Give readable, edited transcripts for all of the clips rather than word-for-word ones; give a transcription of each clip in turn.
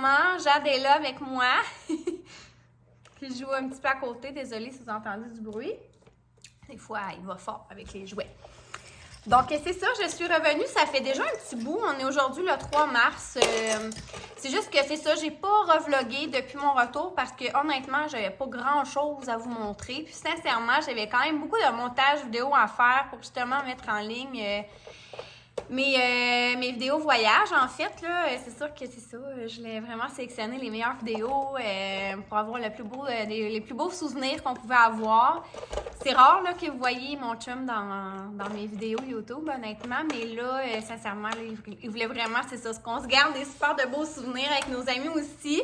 moment, Jade est là avec moi. Puis je joue un petit peu à côté. Désolée si vous entendez du bruit. Des fois, il va fort avec les jouets. Donc, c'est ça, je suis revenue. Ça fait déjà un petit bout. On est aujourd'hui le 3 mars. C'est juste que c'est ça, j'ai pas revlogué depuis mon retour parce que honnêtement, j'avais pas grand-chose à vous montrer. Puis sincèrement, j'avais quand même beaucoup de montage vidéo à faire pour justement mettre en ligne mes vidéos voyage. En fait, là, c'est sûr que c'est ça. Je l'ai vraiment sélectionné les meilleures vidéos pour avoir les plus beaux souvenirs qu'on pouvait avoir. C'est rare là, que vous voyez mon chum dans mes vidéos YouTube, honnêtement, mais là, sincèrement, là, il voulait vraiment, c'est ça, ce qu'on se garde des super de beaux souvenirs avec nos amis aussi.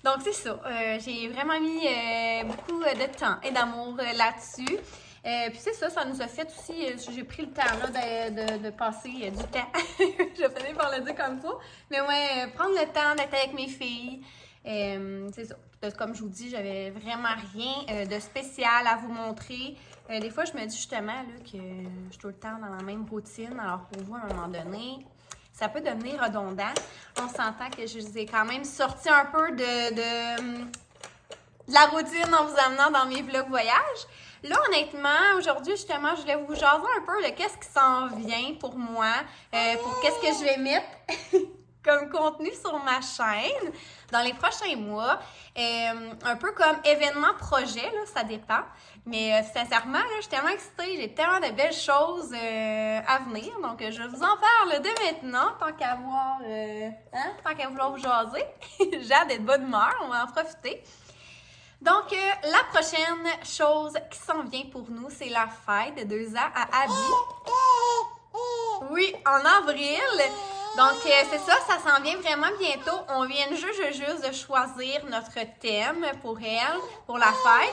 Donc, c'est ça. J'ai vraiment mis beaucoup de temps et d'amour là-dessus. Puis c'est ça, ça nous a fait aussi, j'ai pris le temps là, de passer du temps, je finis par le dire comme ça, mais ouais, prendre le temps d'être avec mes filles, c'est ça. Comme je vous dis, j'avais vraiment rien de spécial à vous montrer. Des fois, je me dis justement là, que je suis tout le temps dans la même routine, alors pour vous, à un moment donné, ça peut devenir redondant. On s'entend que je vous ai quand même sorti un peu de la routine en vous amenant dans mes vlogs voyages. Là, honnêtement, aujourd'hui, justement, je voulais vous jaser un peu de qu'est-ce qui s'en vient pour moi, pour qu'est-ce que je vais mettre comme contenu sur ma chaîne dans les prochains mois. Un peu comme événement projet, là, ça dépend. Mais sincèrement, là, je suis tellement excitée, j'ai tellement de belles choses à venir. Donc, je vous en parle dès maintenant, tant qu'à vouloir vous jaser. J'ai hâte d'être de bonne humeur, on va en profiter. Donc, la prochaine chose qui s'en vient pour nous, c'est la fête de 2 ans à Abby. Oui, en avril. Donc, c'est ça s'en vient vraiment bientôt. On vient juste de choisir notre thème pour elle, pour la fête.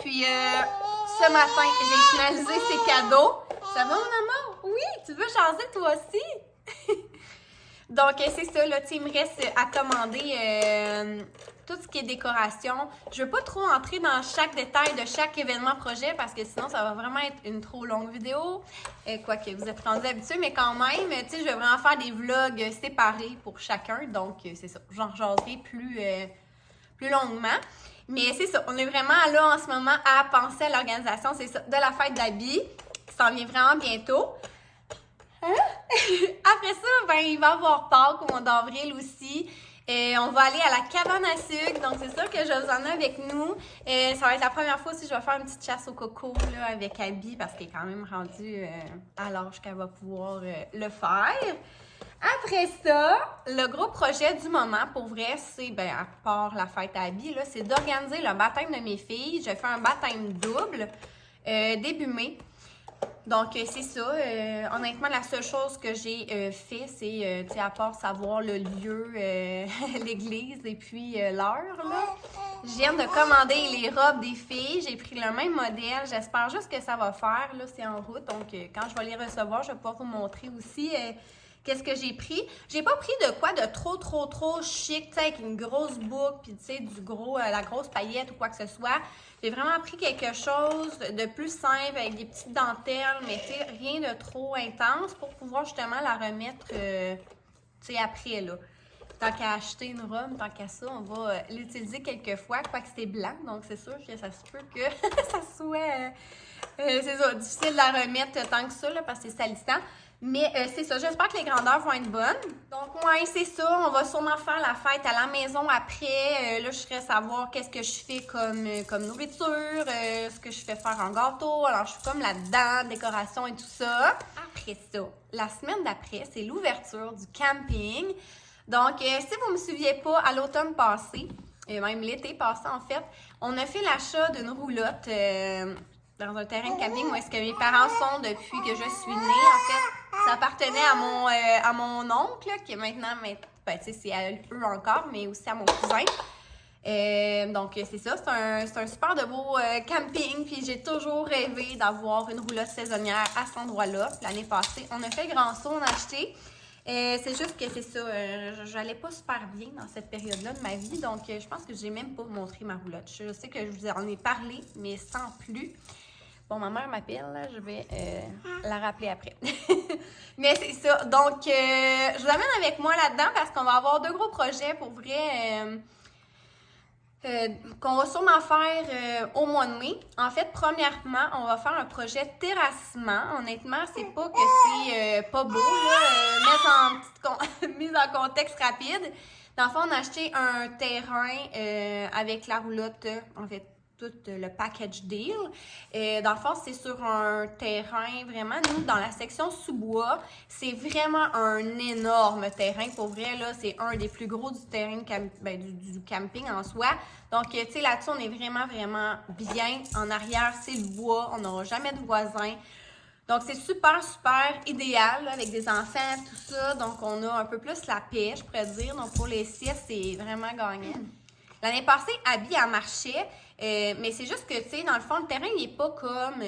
Puis, ce matin, j'ai finalisé ses cadeaux. Ça va, mon amour? Oui, tu veux jaser toi aussi? Donc, c'est ça, là, il me reste à commander tout ce qui est décoration. Je veux pas trop entrer dans chaque détail de chaque événement projet parce que sinon, ça va vraiment être une trop longue vidéo. Quoique vous êtes rendus habitués, mais quand même, tu sais, je vais vraiment faire des vlogs séparés pour chacun. Donc, c'est ça, j'en jaserai plus longuement. Mais c'est ça, on est vraiment là en ce moment à penser à l'organisation, c'est ça, de la fête d'Abby qui s'en vient vraiment bientôt. Après ça, ben, il va y avoir Pâques au mois d'avril aussi. On va aller à la cabane à sucre, donc c'est sûr que je vous en ai avec nous. Ça va être la première fois aussi que je vais faire une petite chasse au coco là, avec Abby parce qu'elle est quand même rendue à l'âge qu'elle va pouvoir le faire. Après ça, le gros projet du moment, pour vrai, c'est, ben, à part la fête à Abby, là, c'est d'organiser le baptême de mes filles. Je fais un baptême double début mai. Donc, c'est ça. Honnêtement, la seule chose que j'ai fait, c'est, tu sais, à part savoir le lieu, l'église et puis l'heure, là. Je viens de commander les robes des filles. J'ai pris le même modèle. J'espère juste que ça va faire. Là, c'est en route. Donc, quand je vais les recevoir, je vais pouvoir vous montrer aussi qu'est-ce que j'ai pris. J'ai pas pris de quoi de trop chic, tu sais, avec une grosse boucle, puis tu sais, la grosse paillette ou quoi que ce soit. J'ai vraiment pris quelque chose de plus simple avec des petites dentelles, mais tu sais, rien de trop intense pour pouvoir justement la remettre, tu sais, après, là. Tant qu'à acheter une robe, tant qu'à ça, on va l'utiliser quelques fois, quoique c'est blanc, donc c'est sûr que ça se peut que ça soit, c'est ça, difficile de la remettre tant que ça, là, parce que c'est salissant. Mais c'est ça, j'espère que les grandeurs vont être bonnes. Donc, ouais, c'est ça. On va sûrement faire la fête à la maison après. Là, je serais savoir qu'est-ce que je fais comme nourriture, ce que je fais faire en gâteau. Alors, je suis comme là-dedans, décoration et tout ça. Après ça, la semaine d'après, c'est l'ouverture du camping. Donc, si vous ne me suiviez pas, à l'automne passé, et même l'été passé en fait, on a fait l'achat d'une roulotte dans un terrain de camping où est-ce que mes parents sont depuis que je suis née. En fait, ça appartenait à mon oncle, qui est maintenant, ben, tu sais, c'est à eux encore, mais aussi à mon cousin. Donc, c'est ça, c'est un super de beau camping, puis j'ai toujours rêvé d'avoir une roulotte saisonnière à cet endroit-là. L'année passée, on a fait grand saut, on a acheté. C'est juste que c'est ça, j'allais pas super bien dans cette période-là de ma vie, donc je pense que j'ai même pas montré ma roulotte. Je sais que je vous en ai parlé, mais sans plus. Bon, ma mère m'appelle, là, je vais la rappeler après. Mais c'est ça. Donc, je vous amène avec moi là-dedans parce qu'on va avoir 2 gros projets pour vrai qu'on va sûrement faire au mois de mai. En fait, premièrement, on va faire un projet terrassement. Honnêtement, c'est pas que c'est pas beau, là. Mise en contexte rapide. Dans le fond, on a acheté un terrain avec la roulotte, en fait, tout le package deal. Dans le fond, c'est sur un terrain vraiment, nous, dans la section sous-bois, c'est vraiment un énorme terrain. Pour vrai, là, c'est un des plus gros du terrain du camping en soi. Donc, tu sais, là-dessus, on est vraiment, vraiment bien. En arrière, c'est le bois. On n'aura jamais de voisins. Donc, c'est super, super idéal là, avec des enfants, tout ça. Donc, on a un peu plus la paix, je pourrais dire. Donc, pour les siestes, c'est vraiment gagnant. L'année passée, Abby a marché, mais c'est juste que, tu sais, dans le fond, le terrain, il n'est pas comme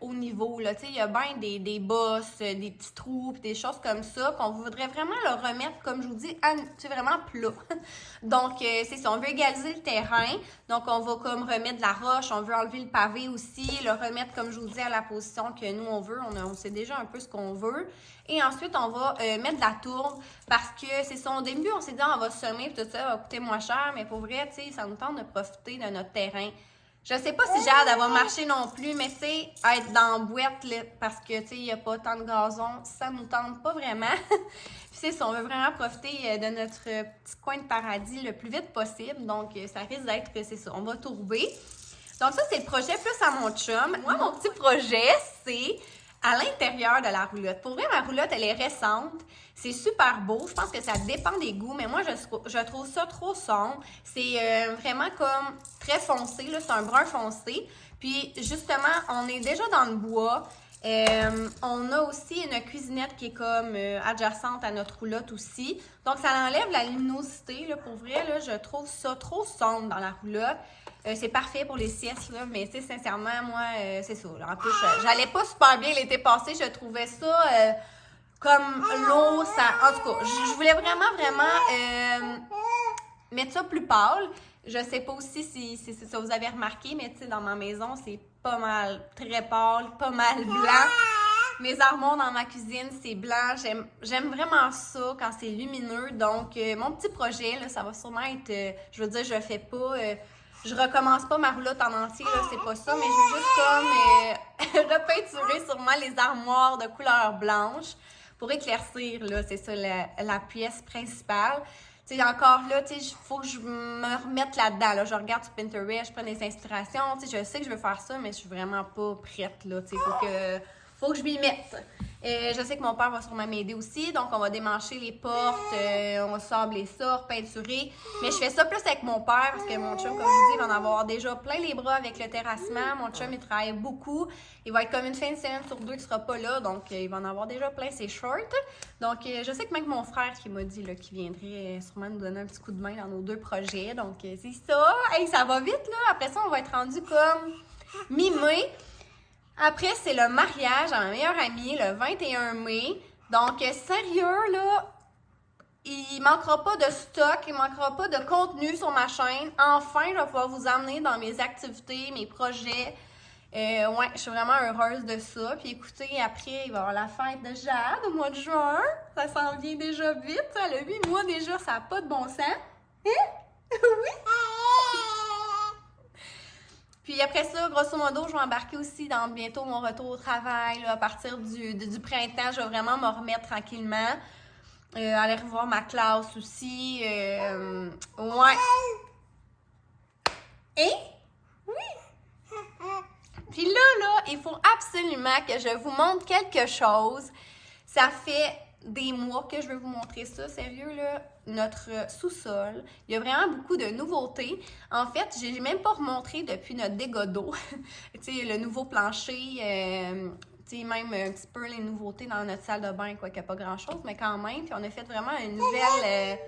au niveau, là. Tu sais, il y a bien des bosses, des petits trous, des choses comme ça, qu'on voudrait vraiment le remettre, comme je vous dis, c'est vraiment plat. Donc, c'est ça, on veut égaliser le terrain. Donc, on va comme remettre de la roche, on veut enlever le pavé aussi, le remettre, comme je vous dis, à la position que nous, on veut. On sait déjà un peu ce qu'on veut. Et ensuite, on va mettre de la tourbe parce que c'est ça. Au début, on s'est dit, on va semer, tout ça va coûter moins cher, mais pour vrai, tu sais, ça nous tente de profiter de notre terrain. Je sais pas si j'ai hâte d'avoir marché non plus, mais tu sais, être dans la boîte, là, parce que, tu sais, il n'y a pas tant de gazon, ça nous tente pas vraiment. Puis c'est ça, on veut vraiment profiter de notre petit coin de paradis le plus vite possible. Donc, ça risque d'être, c'est ça, on va tourber. Donc ça, c'est le projet plus à mon chum. Moi, mon petit projet, c'est à l'intérieur de la roulotte. Pour vrai, ma roulotte, elle est récente. C'est super beau. Je pense que ça dépend des goûts, mais moi, je trouve ça trop sombre. C'est vraiment comme très foncé, là. C'est un brun foncé. Puis, justement, on est déjà dans le bois. On a aussi une cuisinette qui est comme adjacente à notre roulotte aussi. Donc, ça enlève la luminosité. Là, pour vrai, là, je trouve ça trop sombre dans la roulotte. C'est parfait pour les siestes, là, mais tu sais, sincèrement, moi, c'est ça. Là. En plus, j'allais pas super bien l'été passé. Je trouvais ça comme l'eau, ça... En tout cas, je voulais vraiment, vraiment mettre ça plus pâle. Je sais pas aussi si ça vous avez remarqué, mais tu sais, dans ma maison, c'est pas mal très pâle, pas mal blanc. Mes armoires dans ma cuisine, c'est blanc. J'aime vraiment ça quand c'est lumineux. Donc, mon petit projet, là, ça va sûrement être... je veux dire, je fais pas... je recommence pas ma roulotte en entier, là, c'est pas ça, mais je veux juste comme repeinturer sûrement les armoires de couleur blanche pour éclaircir, là, c'est ça, la pièce principale. Tu sais, encore là, tu sais, il faut que je me remette là-dedans, là. Je regarde sur Pinterest, je prends des inspirations, tu sais, je sais que je veux faire ça, mais je suis vraiment pas prête, là, tu sais, faut que je m'y mette. Je sais que mon père va sûrement m'aider aussi, donc on va démancher les portes, on va sabler ça, repeinturer. Mais je fais ça plus avec mon père parce que mon chum, comme je vous dis, il va en avoir déjà plein les bras avec le terrassement. Mon chum, il travaille beaucoup. Il va être comme une fin de semaine sur 2 qui sera pas là, donc il va en avoir déjà plein ses shorts. Donc je sais que même mon frère qui m'a dit qu'il viendrait sûrement nous donner un petit coup de main dans nos 2 projets. Donc c'est ça. Hey, ça va vite, là. Après ça, on va être rendu comme mi-mai. Après, c'est le mariage à ma meilleure amie, le 21 mai. Donc, sérieux, là, il manquera pas de stock, il manquera pas de contenu sur ma chaîne. Enfin, je vais pouvoir vous emmener dans mes activités, mes projets. Ouais, je suis vraiment heureuse de ça. Puis écoutez, après, il va y avoir la fête de Jade au mois de juin. Ça s'en vient déjà vite. Elle a 8 mois déjà, ça n'a pas de bon sens. Hein? Oui? Puis après ça, grosso modo, je vais embarquer aussi dans bientôt mon retour au travail. Là, à partir du printemps, je vais vraiment me remettre tranquillement. Aller revoir ma classe aussi. Ouais. Et? Oui! Puis là, il faut absolument que je vous montre quelque chose. Ça fait des mois que je veux vous montrer ça, sérieux, là. Notre sous-sol, il y a vraiment beaucoup de nouveautés. En fait, j'ai même pas remontré depuis notre dégât d'eau. Tu sais, le nouveau plancher, tu sais, même un petit peu les nouveautés dans notre salle de bain, quoi, qu'il n'y a pas grand-chose, mais quand même. Puis on a fait vraiment une nouvelle...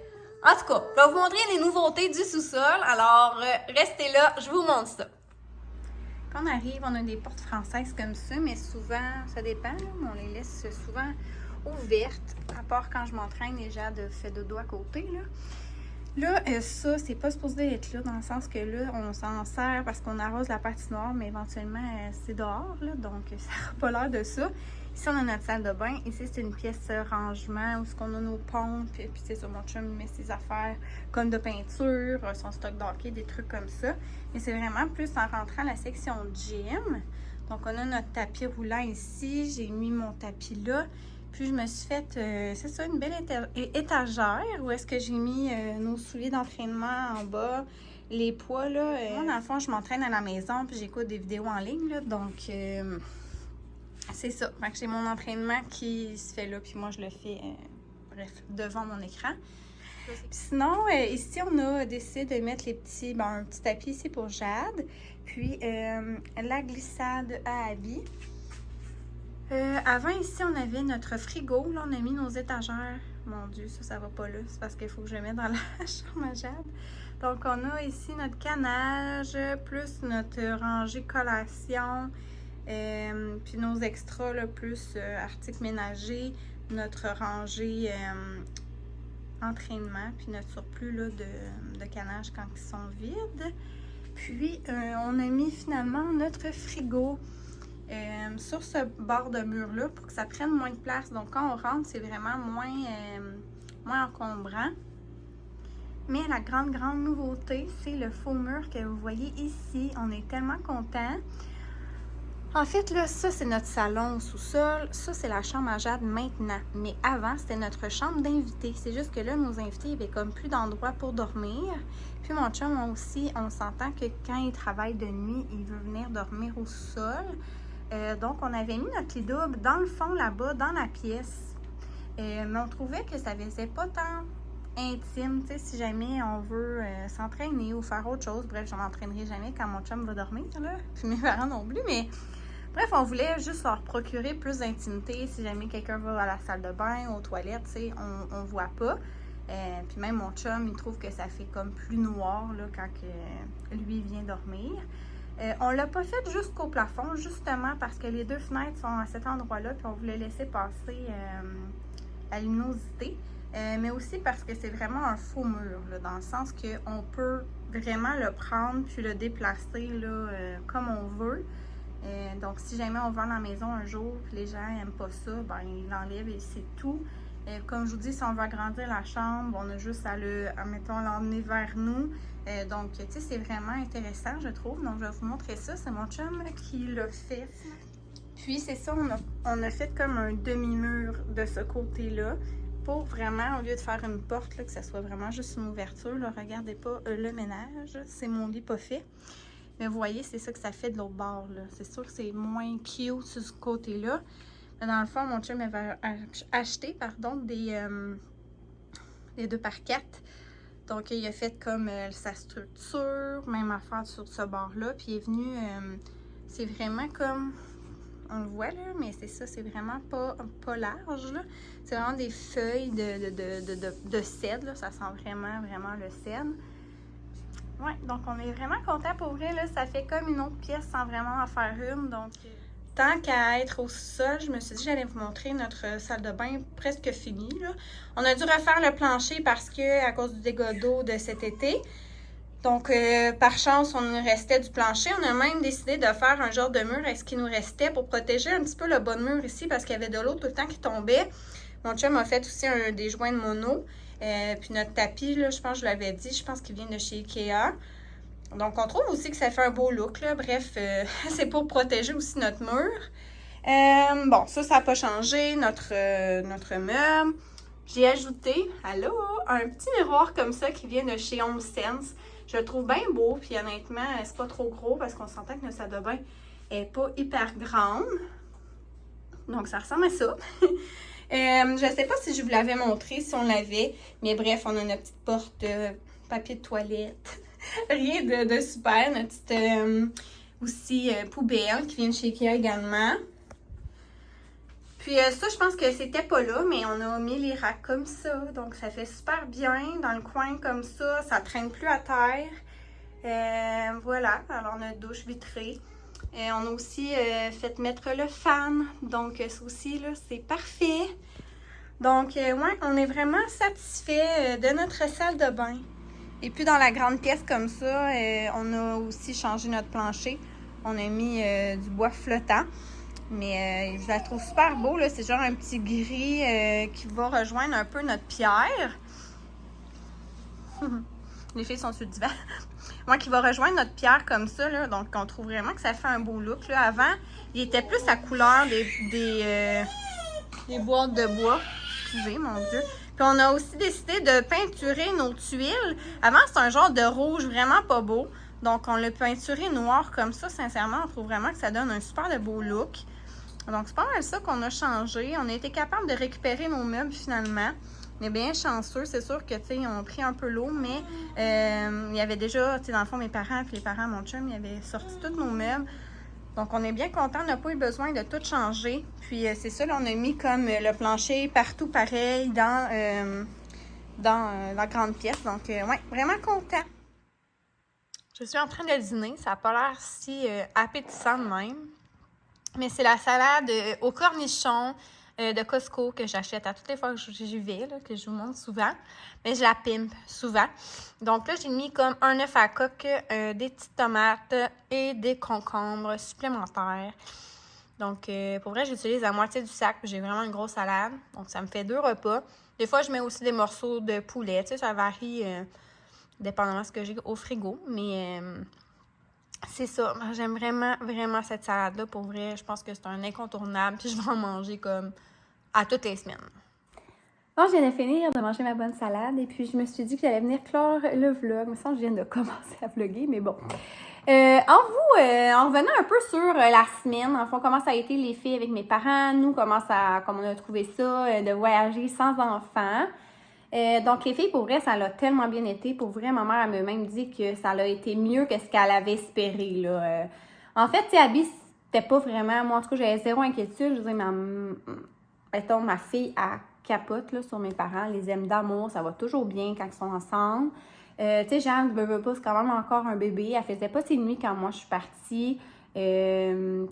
En tout cas, je vais vous montrer les nouveautés du sous-sol. Alors, restez là, je vous montre ça. Quand on arrive, on a des portes françaises comme ça, mais souvent, ça dépend, là, mais on les laisse souvent ouvertes, à part quand je m'entraîne et Jade fait dodo à côté, là. Là, ça, c'est pas supposé être là, dans le sens que là, on s'en sert parce qu'on arrose la patinoire, mais éventuellement, c'est dehors, là, donc ça n'a pas l'air de ça. Ici, on a notre salle de bain. Ici, c'est une pièce rangement où on a nos pompes. Puis c'est ça, mon chum met ses affaires comme de peinture, son stock d'hockey, des trucs comme ça. Et c'est vraiment plus en rentrant à la section gym. Donc, on a notre tapis roulant ici. J'ai mis mon tapis là. Puis, je me suis fait, c'est ça, une belle étagère où est-ce que j'ai mis nos souliers d'entraînement en bas, les poids, là. Moi, dans le fond, je m'entraîne à la maison puis j'écoute des vidéos en ligne, là. Donc, c'est ça. Fait que j'ai mon entraînement qui se fait là, puis moi, je le fais, bref, devant mon écran. Puis sinon, ici, on a décidé de mettre un petit tapis ici pour Jade, puis la glissade à habits. Avant, ici, on avait notre frigo. Là, on a mis nos étagères. Mon Dieu, ça va pas là. C'est parce qu'il faut que je le mette dans la chambre à Jade. Donc, on a ici notre canage, plus notre rangée collation, puis nos extras, là, plus articles ménagers, notre rangée entraînement, puis notre surplus là, de canage quand ils sont vides. Puis, on a mis finalement notre frigo sur ce bord de mur-là pour que ça prenne moins de place. Donc, quand on rentre, c'est vraiment moins encombrant. Mais la grande nouveauté, c'est le faux mur que vous voyez ici. On est tellement contents. En fait, là, ça, c'est notre salon au sous-sol. Ça, c'est la chambre à Jade maintenant. Mais avant, c'était notre chambre d'invités. C'est juste que là, nos invités avaient comme plus d'endroit pour dormir. Puis mon chum aussi, on s'entend que quand il travaille de nuit, il veut venir dormir au sous-sol. Donc, on avait mis notre lit double dans le fond, là-bas, dans la pièce. Mais on trouvait que ça faisait pas tant intime, tu sais, si jamais on veut s'entraîner ou faire autre chose. Bref, je m'entraînerai jamais quand mon chum va dormir, là. Puis mes parents non plus, mais... Bref, on voulait juste leur procurer plus d'intimité. Si jamais quelqu'un va à la salle de bain, aux toilettes, tu sais, on voit pas. Puis même mon chum, il trouve que ça fait comme plus noir là, quand lui vient dormir. On l'a pas fait jusqu'au plafond, justement parce que les deux fenêtres sont à cet endroit-là, puis on voulait laisser passer la luminosité. Mais aussi parce que c'est vraiment un faux mur, là, dans le sens qu'on peut vraiment le prendre puis le déplacer là, comme on veut. Donc, si jamais on va dans la maison un jour et les gens n'aiment pas ça, ben ils l'enlèvent et c'est tout. Comme je vous dis, si on veut agrandir la chambre, on a juste à l'emmener vers nous. Donc, tu sais, c'est vraiment intéressant, je trouve. Donc, je vais vous montrer ça. C'est mon chum qui l'a fait. Puis, c'est ça, on a fait comme un demi-mur de ce côté-là pour vraiment, au lieu de faire une porte, là, que ça soit vraiment juste une ouverture. Là, regardez pas le ménage. C'est mon lit pas fait. Mais vous voyez, c'est ça que ça fait de l'autre bord, là. C'est sûr que c'est moins cute sur ce côté-là. Mais dans le fond, mon chum avait acheté, des 2x4. Donc, il a fait comme sa structure, même affaire sur ce bord-là. Puis, il est venu, c'est vraiment comme, on le voit là, mais c'est ça, c'est vraiment pas large, là. C'est vraiment des feuilles de cèdre, là. Ça sent vraiment le cèdre. Ouais, donc on est vraiment content pour vrai, là. Ça fait comme une autre pièce sans vraiment en faire une. Donc, tant qu'à être au sol, je me suis dit que j'allais vous montrer notre salle de bain presque finie, là. On a dû refaire le plancher parce que, à cause du dégât d'eau de cet été. Donc, par chance, on nous restait du plancher. On a même décidé de faire un genre de mur avec ce qui nous restait pour protéger un petit peu le bas de mur ici parce qu'il y avait de l'eau tout le temps qui tombait. Mon chum a fait aussi des joints de mono. Puis notre tapis, là, je pense que je l'avais dit, je pense qu'il vient de chez Ikea. Donc, on trouve aussi que ça fait un beau look, là. Bref, c'est pour protéger aussi notre mur. Bon, ça n'a pas changé, notre meuble. J'ai ajouté, un petit miroir comme ça qui vient de chez HomeSense. Je le trouve bien beau, puis honnêtement, c'est pas trop gros parce qu'on s'entend que notre salle de bain est pas hyper grande. Donc, ça ressemble à ça. Je sais pas si je vous l'avais montré, si on l'avait, mais bref, on a notre petite porte papier de toilette. Rien de super. Notre petite aussi poubelle qui vient de chez Ikea également. Puis ça, je pense que c'était pas là, mais on a mis les racks comme ça. Donc, ça fait super bien dans le coin comme ça. Ça traîne plus à terre. Voilà. Alors, notre douche vitrée. On a aussi fait mettre le fan. Donc, ça aussi, là, c'est parfait. Donc, ouais, on est vraiment satisfait de notre salle de bain. Et puis dans la grande pièce comme ça, on a aussi changé notre plancher. On a mis du bois flottant. Mais je la trouve super beau, là. C'est genre un petit gris qui va rejoindre un peu notre pierre. Les filles sont sur le divan. Moi, qui va rejoindre notre pierre comme ça, là. Donc, on trouve vraiment que ça fait un beau look, là. Avant, il était plus à couleur des boîtes de bois. Excusez, mon Dieu. Puis, on a aussi décidé de peinturer nos tuiles. Avant, c'était un genre de rouge vraiment pas beau. Donc, on l'a peinturé noir comme ça. Sincèrement, on trouve vraiment que ça donne un super de beau look. Donc, c'est pas mal ça qu'on a changé. On a été capable de récupérer nos meubles finalement. On est bien chanceux. C'est sûr que, tu sais, ils ont pris un peu l'eau, mais il y avait déjà, tu sais, dans le fond, mes parents et les parents de mon chum, ils avaient sorti tous nos meubles. Donc, on est bien content. On n'a pas eu besoin de tout changer. Puis, c'est ça, là, on a mis comme le plancher partout pareil dans la grande pièce. Donc, ouais, vraiment content. Je suis en train de dîner. Ça n'a pas l'air si appétissant de même. Mais c'est la salade au cornichon de Costco que j'achète à toutes les fois que j'y vais, là, que je vous montre souvent. Mais je la pimpe souvent. Donc là, j'ai mis comme un œuf à coque, des petites tomates et des concombres supplémentaires. Donc, pour vrai, j'utilise la moitié du sac. J'ai vraiment une grosse salade. Donc, ça me fait 2 repas. Des fois, je mets aussi des morceaux de poulet. Tu sais, ça varie dépendamment de ce que j'ai au frigo. Mais... c'est ça. J'aime vraiment, vraiment cette salade-là. Pour vrai, je pense que c'est un incontournable. Puis je vais en manger comme à toutes les semaines. Bon, je viens de finir de manger ma bonne salade. Et puis, je me suis dit que j'allais venir clore le vlog. Mais ça, je viens de commencer à vlogger. Mais bon. En revenant un peu sur la semaine, en fond, comment ça a été les filles avec mes parents. Nous, comment on a trouvé ça, de voyager sans enfants. Donc, les filles, pour vrai, ça l'a tellement bien été. Pour vrai, ma mère, elle m'a même dit que ça l'a été mieux que ce qu'elle avait espéré, là. En fait, tu sais, Abby, c'était pas vraiment... Moi, en tout cas, j'avais zéro inquiétude. Je veux dire, ma fille, elle capote, là, sur mes parents. Elle les aime d'amour. Ça va toujours bien quand ils sont ensemble. Tu sais, Jeanne, c'est quand même encore un bébé. Elle faisait pas ses nuits quand moi, je suis partie. Tu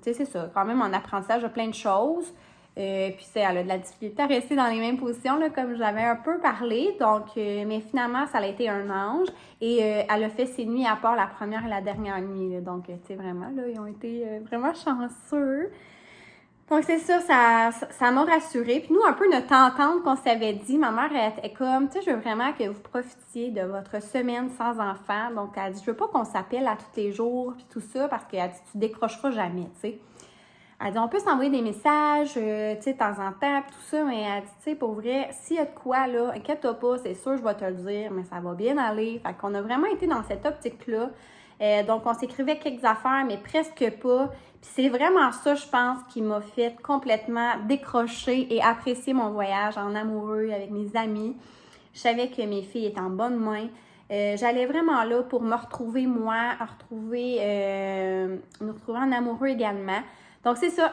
sais, c'est ça. Quand même, en apprentissage de plein de choses. Puis elle a de la difficulté à rester dans les mêmes positions, là, comme j'avais un peu parlé. Donc, mais finalement, ça a été un ange. Et elle a fait ses nuits à part la première et la dernière nuit. Là. Donc, tu sais, vraiment, là, ils ont été vraiment chanceux. Donc, c'est ça m'a rassurée. Puis nous, un peu notre entente qu'on s'avait dit, ma mère était comme, tu sais, je veux vraiment que vous profitiez de votre semaine sans enfant. Donc, elle dit, je veux pas qu'on s'appelle à tous les jours, puis tout ça, parce qu'elle dit, tu décrocheras jamais, tu sais. Elle dit, on peut s'envoyer des messages, tu sais, de temps en temps, pis tout ça, mais elle dit, tu sais, pour vrai, s'il y a de quoi, là, inquiète-toi pas, c'est sûr, je vais te le dire, mais ça va bien aller. Fait qu'on a vraiment été dans cette optique-là. Donc, on s'écrivait quelques affaires, mais presque pas. Puis c'est vraiment ça, je pense, qui m'a fait complètement décrocher et apprécier mon voyage en amoureux avec mes amis. Je savais que mes filles étaient en bonne main. J'allais vraiment là pour me retrouver moi, me retrouver en amoureux également. Donc, c'est ça,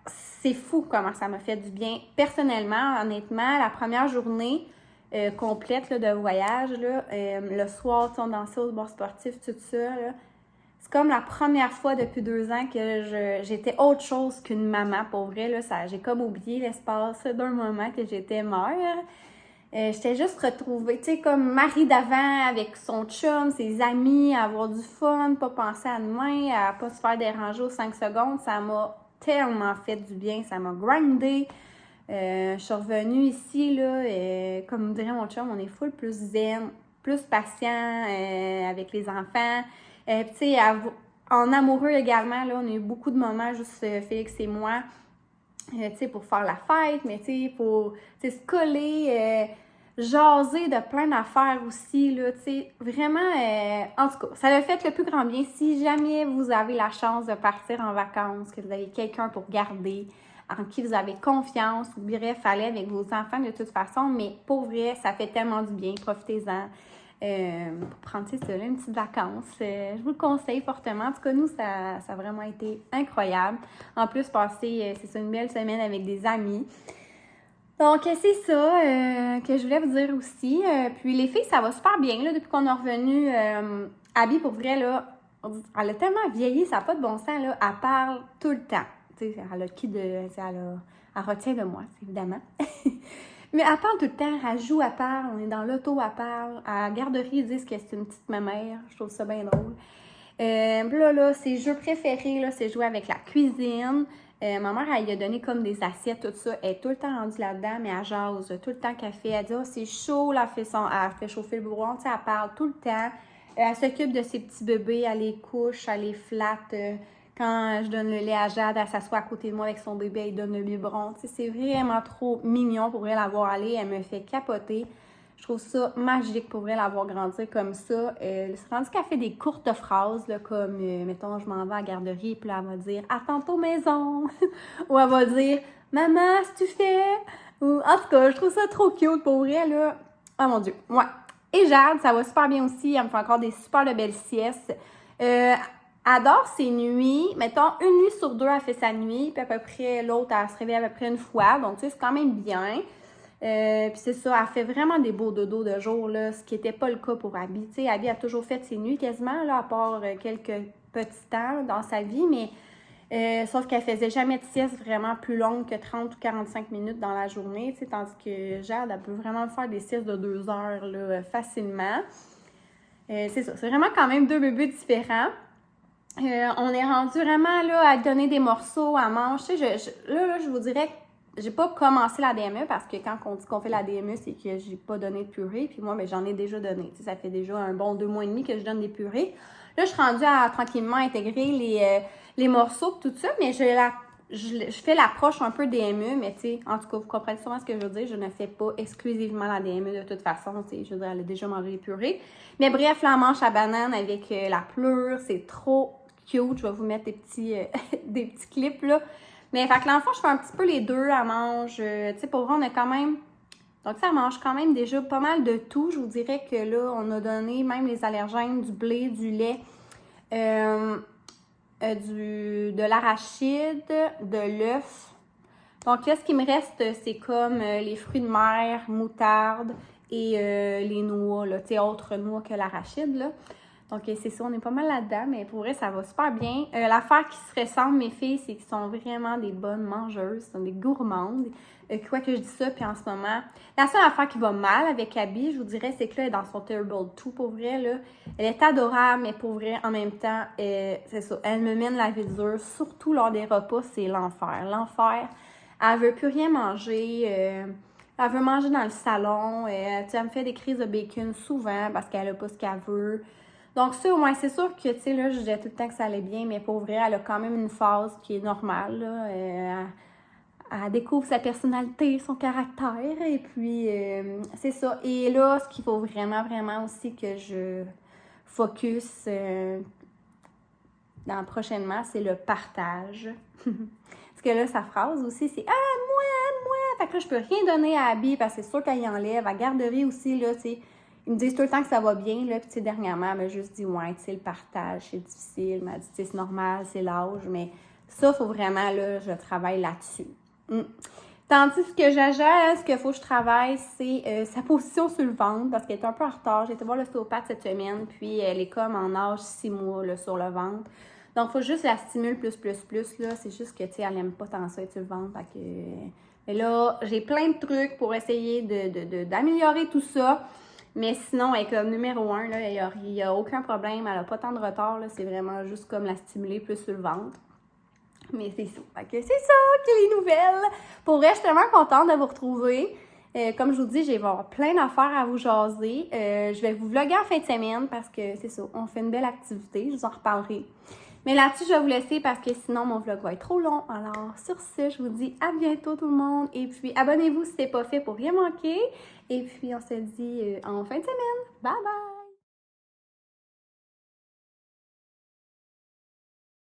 c'est fou comment ça m'a fait du bien. Personnellement, honnêtement, la première journée complète là, de voyage, là, le soir, on dansait au bord sportif, tout ça, là, c'est comme la première fois depuis 2 ans que j'étais autre chose qu'une maman, pour vrai. Là, j'ai comme oublié l'espace d'un moment que j'étais mère. J'étais juste retrouvée, tu sais, comme Marie d'avant avec son chum, ses amis, à avoir du fun, pas penser à demain, à pas se faire déranger aux 5 secondes. Ça m'a tellement fait du bien, ça m'a grindé. Je suis revenue ici, là, comme dirait mon chum, on est full plus zen, plus patient avec les enfants. Tu sais, en amoureux également, là, on a eu beaucoup de moments, juste Félix et moi, tu sais, pour faire la fête, mais tu sais, pour se coller, jaser de plein d'affaires aussi, là, tu sais, vraiment, en tout cas, ça a fait le plus grand bien. Si jamais vous avez la chance de partir en vacances, que vous avez quelqu'un pour garder, en qui vous avez confiance, ou bref, allez avec vos enfants de toute façon, mais pour vrai, ça fait tellement du bien, profitez-en. Pour prendre, tu sais, une petite vacance. Je vous le conseille fortement. En tout cas, nous, ça a vraiment été incroyable. En plus, passer, c'est ça, une belle semaine avec des amis. Donc, c'est ça que je voulais vous dire aussi. Puis les filles, ça va super bien, là, depuis qu'on est revenu. Abby, pour vrai, là, elle a tellement vieilli, ça n'a pas de bon sens, là. Elle parle tout le temps. Tu sais, elle retient de moi, évidemment. Mais elle parle tout le temps, elle joue, elle parle, on est dans l'auto, elle parle. À la garderie, ils disent que c'est une petite mémère. Je trouve ça bien drôle. Là, ses jeux préférés, là, c'est jouer avec la cuisine. Ma mère, elle lui a donné comme des assiettes, tout ça. Elle est tout le temps rendue là-dedans, mais elle jase tout le temps qu'elle fait. Elle dit, oh, c'est chaud, là, elle fait chauffer le bourron, tu sais, elle parle tout le temps. Elle s'occupe de ses petits bébés, elle les couche, elle les flatte. Quand je donne le lait à Jade, elle s'assoit à côté de moi avec son bébé, elle donne le biberon. Tu sais, c'est vraiment trop mignon pour elle la voir aller. Elle me fait capoter. Je trouve ça magique pour elle l'avoir grandi comme ça. C'est rendu qu'elle fait des courtes phrases, là, comme, mettons, je m'en vais à la garderie, puis là, elle va dire « À tantôt maison! » Ou elle va dire « Maman, si tu fais? » Ou, en tout cas, je trouve ça trop cute pour elle, là. Oh mon Dieu, ouais. Et Jade, ça va super bien aussi. Elle me fait encore des super de belles siestes. Adore ses nuits. Mettons, une nuit sur deux, elle fait sa nuit, puis à peu près l'autre, elle se réveille à peu près une fois. Donc, tu sais, c'est quand même bien. Puis c'est ça, elle fait vraiment des beaux dodos de jour, là, ce qui n'était pas le cas pour Abby. Tu sais, Abby a toujours fait ses nuits quasiment, là, à part quelques petits temps dans sa vie, mais sauf qu'elle faisait jamais de sieste vraiment plus longue que 30 ou 45 minutes dans la journée, tu sais, tandis que Jade, elle peut vraiment faire des siestes de 2 heures, là, facilement. C'est ça, c'est vraiment quand même deux bébés différents. On est rendu vraiment, là, à donner des morceaux à manger. Tu sais, là, je vous dirais que j'ai pas commencé la DME parce que quand on dit qu'on fait la DME, c'est que j'ai pas donné de purée. Puis moi, j'en ai déjà donné. Tu sais, ça fait déjà un bon 2 mois et demi que je donne des purées. Là, je suis rendue à tranquillement intégrer les morceaux tout ça, mais je fais l'approche un peu DME, mais tu sais, en tout cas, vous comprenez sûrement ce que je veux dire. Je ne fais pas exclusivement la DME de toute façon. Tu sais, je veux dire, elle a déjà mangé les purées. Mais bref, là, on mange à banane avec la pleure. C'est trop cute. Je vais vous mettre des petits clips, là. Mais fait que l'enfant, je fais un petit peu les deux. Elle mange, tu sais, pour vrai, on a quand même... Donc, ça mange quand même déjà pas mal de tout. Je vous dirais que là, on a donné même les allergènes, du blé, du lait, de l'arachide, de l'œuf. Donc là, ce qui me reste, c'est comme les fruits de mer, moutarde et les noix, là, tu sais, autres noix que l'arachide, là. Donc, c'est ça, on est pas mal là-dedans, mais pour vrai, ça va super bien. L'affaire qui se ressemble, mes filles, c'est qu'elles sont vraiment des bonnes mangeuses, sont des gourmandes. Quoi que je dis ça, puis en ce moment, la seule affaire qui va mal avec Abby, je vous dirais, c'est que là, elle est dans son Terrible 2, pour vrai, là. Elle est adorable, mais pour vrai, en même temps, c'est ça, elle me mène la vie dure, surtout lors des repas, c'est l'enfer. L'enfer, elle veut plus rien manger, elle veut manger dans le salon, tu sais, elle me fait des crises de bacon souvent parce qu'elle a pas ce qu'elle veut. Donc ça, ouais, c'est sûr que, tu sais, là, je disais tout le temps que ça allait bien, mais pour vrai, elle a quand même une phase qui est normale, là. Elle découvre sa personnalité, son caractère, et puis, c'est ça. Et là, ce qu'il faut vraiment, vraiment aussi que je focus prochainement, c'est le partage. Parce que là, sa phrase aussi, c'est « Ah, moi! » Fait que là, je peux rien donner à Abby, parce que c'est sûr qu'elle y enlève. À garderie aussi, là, tu sais, ils me disent tout le temps que ça va bien, là, puis tu sais, dernièrement, elle m'a juste dit, ouais, tu sais, le partage, c'est difficile. Elle m'a dit, tu sais, c'est normal, c'est l'âge, mais ça, il faut vraiment, là, je travaille là-dessus. Tandis que Jaja, ce qu'il faut que je travaille, c'est sa position sur le ventre, parce qu'elle est un peu en retard. J'ai été voir l'ostéopathe cette semaine, puis elle est comme en âge 6 mois, là, sur le ventre. Donc, il faut juste la stimuler plus, là. C'est juste que, tu sais, elle n'aime pas tant ça être sur le ventre, fait que... Mais là, j'ai plein de trucs pour essayer d'améliorer tout ça. Mais sinon, elle est comme numéro 1, là, il n'y a aucun problème, elle n'a pas tant de retard, là, c'est vraiment juste comme la stimuler plus sur le ventre. Mais c'est ça. Fait que c'est ça qui est les nouvelles. Pour vrai, je suis tellement contente de vous retrouver. Comme je vous dis, je vais avoir plein d'affaires à vous jaser. Je vais vous vlogger en fin de semaine parce que c'est ça, on fait une belle activité, je vous en reparlerai. Mais là-dessus, je vais vous laisser parce que sinon, mon vlog va être trop long. Alors, sur ce, je vous dis à bientôt tout le monde. Et puis, abonnez-vous si ce n'est pas fait pour rien manquer. Et puis, on se dit en fin de semaine. Bye bye!